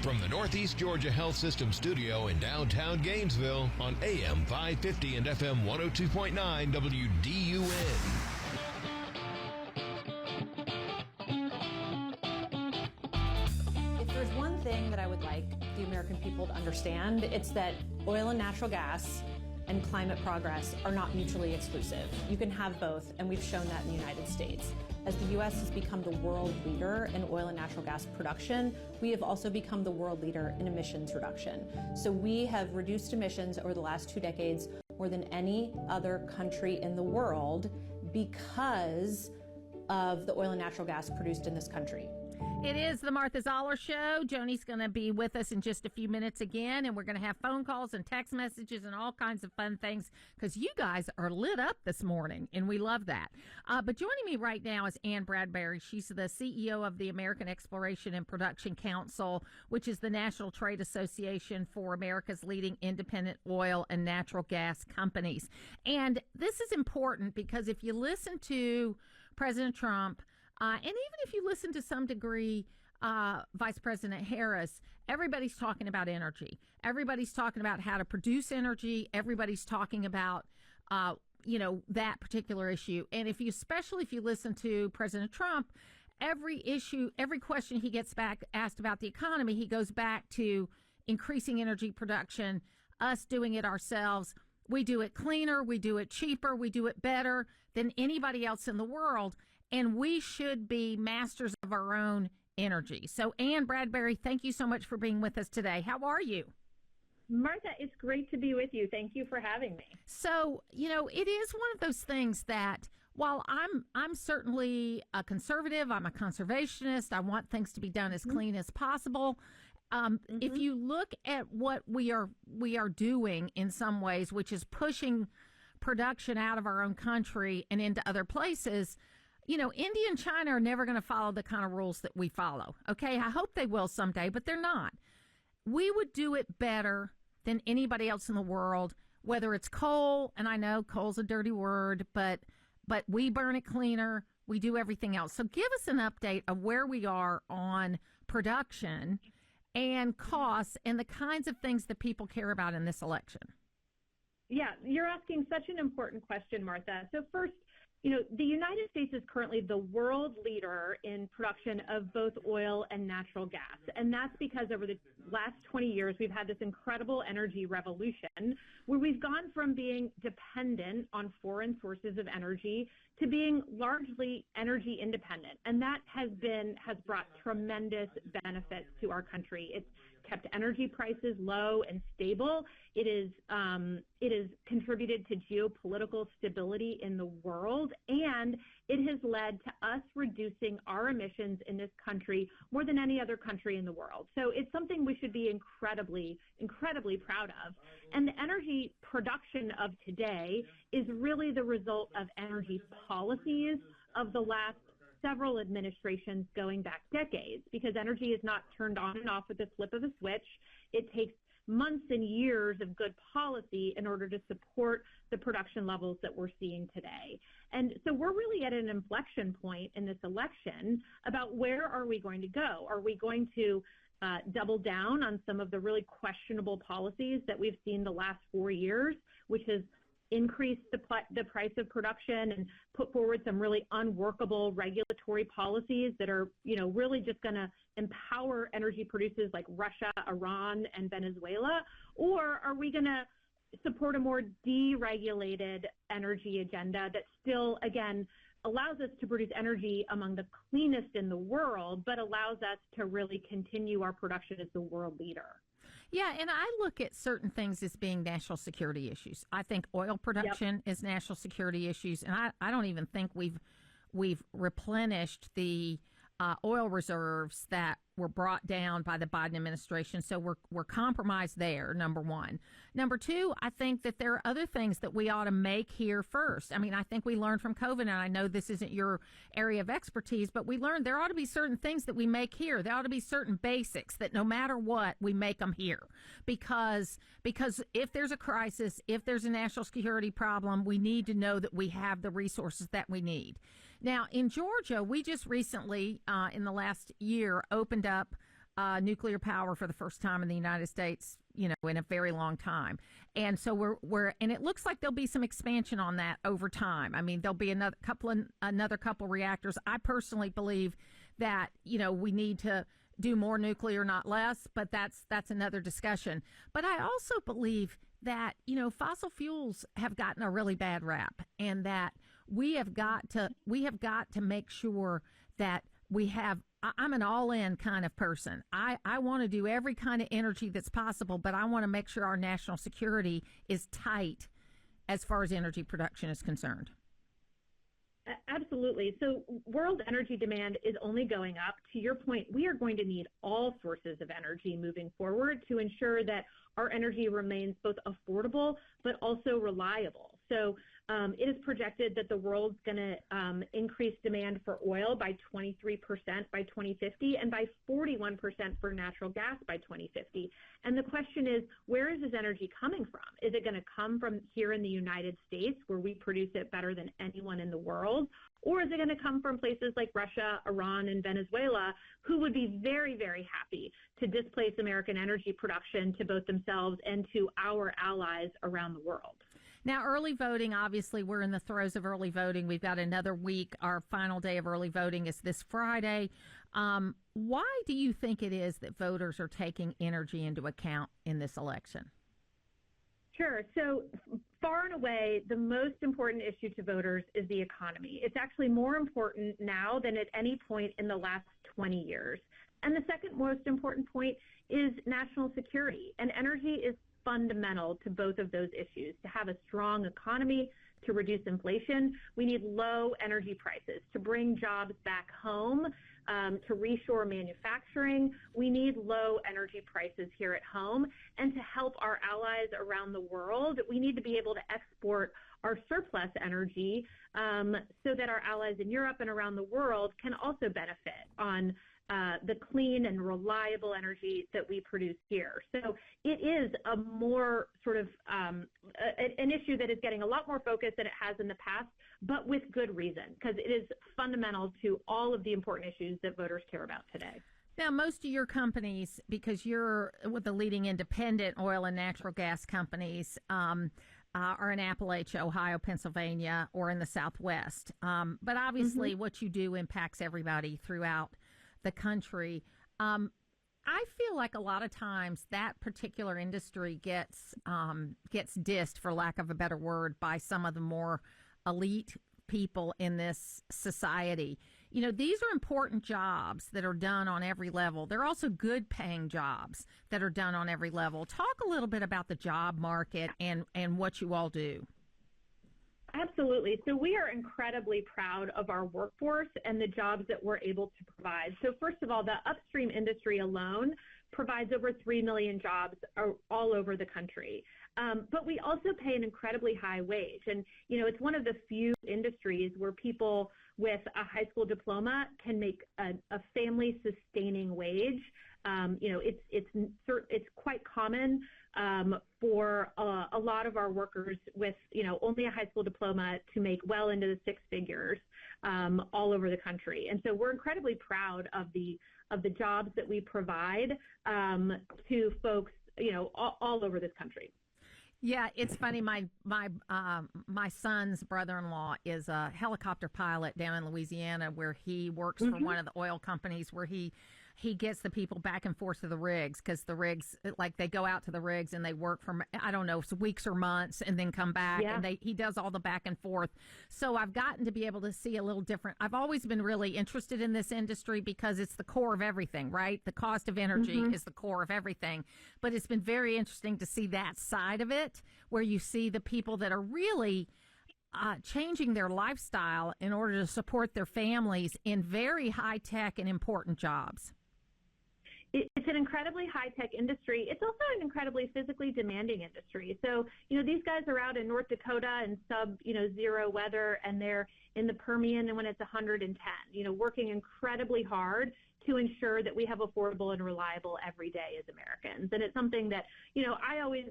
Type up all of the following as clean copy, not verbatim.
From the Northeast Georgia Health System studio in downtown Gainesville on AM 550 and FM 102.9 WDUN. If there's one thing that I would like the American people to understand, it's that oil and natural gas and climate progress are not mutually exclusive. You can have both, and we've shown that in the United States. As the U.S. has become the world leader in oil and natural gas production, we have also become the world leader in emissions reduction. So we have reduced emissions over the last 2 decades more than any other country in the world because of the oil and natural gas produced in this country. It is the Martha Zoller Show. Joni's going to be with us in just a few minutes again, and we're going to have phone calls and text messages and all kinds of fun things because you guys are lit up this morning, and we love that. But joining me right now is Ann Bradbury. She's the CEO of the American Exploration and Production Council, which is the National Trade Association for America's leading independent oil and natural gas companies. And this is important because if you listen to President Trump, and even if you listen to some degree, Vice President Harris, everybody's talking about energy. Everybody's talking about how to produce energy. Everybody's talking about, that particular issue. And especially if you listen to President Trump, every question he gets back asked about the economy, he goes back to increasing energy production, us doing it ourselves. We do it cleaner, we do it cheaper, we do it better than anybody else in the world, and we should be masters of our own energy. So, Ann Bradbury, thank you so much for being with us today. How are you? Martha, it's great to be with you. Thank you for having me. So, it is one of those things that while I'm certainly a conservative, I'm a conservationist, I want things to be done as clean as possible. If you look at what we are doing in some ways, which is pushing production out of our own country and into other places, India and China are never going to follow the kind of rules that we follow. Okay, I hope they will someday, but they're not. We would do it better than anybody else in the world, whether it's coal, and I know coal's a dirty word, but we burn it cleaner. We do everything else. So give us an update of where we are on production and costs and the kinds of things that people care about in this election. Yeah, you're asking such an important question, Martha. So first, the United States is currently the world leader in production of both oil and natural gas. And that's because over the last 20 years, we've had this incredible energy revolution where we've gone from being dependent on foreign sources of energy to being largely energy independent. And that has brought tremendous benefits to our country. It's kept energy prices low and stable. It has contributed to geopolitical stability in the world, and it has led to us reducing our emissions in this country more than any other country in the world. So it's something we should be incredibly, incredibly proud of. And the energy production of today is really the result of energy policies of the last several administrations going back decades, because energy is not turned on and off with the flip of a switch. It takes months and years of good policy in order to support the production levels that we're seeing today. And so we're really at an inflection point in this election about where are we going to go? Are we going to double down on some of the really questionable policies that we've seen the last 4 years, which has increase the price of production and put forward some really unworkable regulatory policies that are, really just going to empower energy producers like Russia, Iran, and Venezuela? Or are we going to support a more deregulated energy agenda that still, again, allows us to produce energy among the cleanest in the world, but allows us to really continue our production as the world leader? Yeah, and I look at certain things as being national security issues. I think oil production is national security issues, and I don't even think we've replenished the oil reserves that were brought down by the Biden administration. So we're compromised there, number one. Number two, I think that there are other things that we ought to make here first. I mean, I think we learned from COVID, and I know this isn't your area of expertise, but we learned there ought to be certain things that we make here. There ought to be certain basics that no matter what, we make them here. Because if there's a crisis, if there's a national security problem, we need to know that we have the resources that we need. Now, in Georgia, we just recently, in the last year, opened up nuclear power for the first time in the United States, in a very long time. And so and it looks like there'll be some expansion on that over time. I mean, there'll be another couple reactors. I personally believe that, we need to do more nuclear, not less, but that's another discussion. But I also believe that, fossil fuels have gotten a really bad rap, and that we have got to make sure that we have. I'm an all-in kind of person. I want to do every kind of energy that's possible, but I want to make sure our national security is tight as far as energy production is concerned. Absolutely. So world energy demand is only going up. To your point, we are going to need all sources of energy moving forward to ensure that our energy remains both affordable but also reliable. So it is projected that the world's going to increase demand for oil by 23% by 2050 and by 41% for natural gas by 2050. And the question is, where is this energy coming from? Is it going to come from here in the United States, where we produce it better than anyone in the world? Or is it going to come from places like Russia, Iran, and Venezuela, who would be very, very happy to displace American energy production to both themselves and to our allies around the world? Now, early voting, obviously, we're in the throes of early voting. We've got another week. Our final day of early voting is this Friday. Why do you think it is that voters are taking energy into account in this election? Sure. So far and away, the most important issue to voters is the economy. It's actually more important now than at any point in the last 20 years. And the second most important point is national security. And energy is fundamental to both of those issues. To have a strong economy, to reduce inflation, we need low energy prices. To bring jobs back home, to reshore manufacturing, we need low energy prices here at home. And to help our allies around the world, we need to be able to export our surplus energy so that our allies in Europe and around the world can also benefit on the clean and reliable energy that we produce here. So it is a more sort of an issue that is getting a lot more focus than it has in the past, but with good reason, because it is fundamental to all of the important issues that voters care about today. Now, most of your companies, because you're with the leading independent oil and natural gas companies, are in Appalachia, Ohio, Pennsylvania, or in the Southwest. But obviously what you do impacts everybody throughout the country. I feel like a lot of times that particular industry gets dissed, for lack of a better word, by some of the more elite people in this society. These are important jobs that are done on every level. They're also good paying jobs that are done on every level. Talk a little bit about the job market and what you all do. Absolutely. So we are incredibly proud of our workforce and the jobs that we're able to provide. So first of all, the upstream industry alone provides over 3 million jobs all over the country. But we also pay an incredibly high wage. And, it's one of the few industries where people with a high school diploma can make a family sustaining wage. It's quite common for a lot of our workers with, only a high school diploma to make well into the six figures all over the country. And so we're incredibly proud of the jobs that we provide to folks, all over this country. Yeah, it's funny. My son's brother-in-law is a helicopter pilot down in Louisiana, where he works for one of the oil companies, where he gets the people back and forth to the rigs, because the rigs, like, they go out to the rigs and they work for, I don't know, weeks or months, and then come back, and he does all the back and forth. So I've gotten to be able to see a little different. I've always been really interested in this industry because it's the core of everything, right? The cost of energy is the core of everything. But it's been very interesting to see that side of it, where you see the people that are really changing their lifestyle in order to support their families in very high-tech and important jobs. It's an incredibly high-tech industry. It's also an incredibly physically demanding industry. So, these guys are out in North Dakota in sub-zero weather, and they're in the Permian and when it's 110, working incredibly hard to ensure that we have affordable and reliable every day as Americans. And it's something that, I always,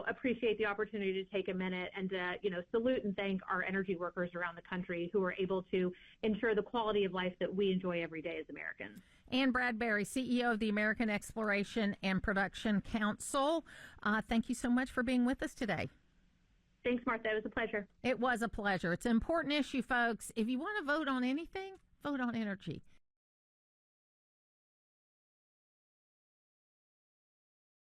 appreciate the opportunity to take a minute and to, salute and thank our energy workers around the country who are able to ensure the quality of life that we enjoy every day as Americans. Ann Bradbury, CEO of the American Exploration and Production Council. Thank you so much for being with us today. Thanks, Martha. It was a pleasure. It was a pleasure. It's an important issue, folks. If you want to vote on anything, vote on energy.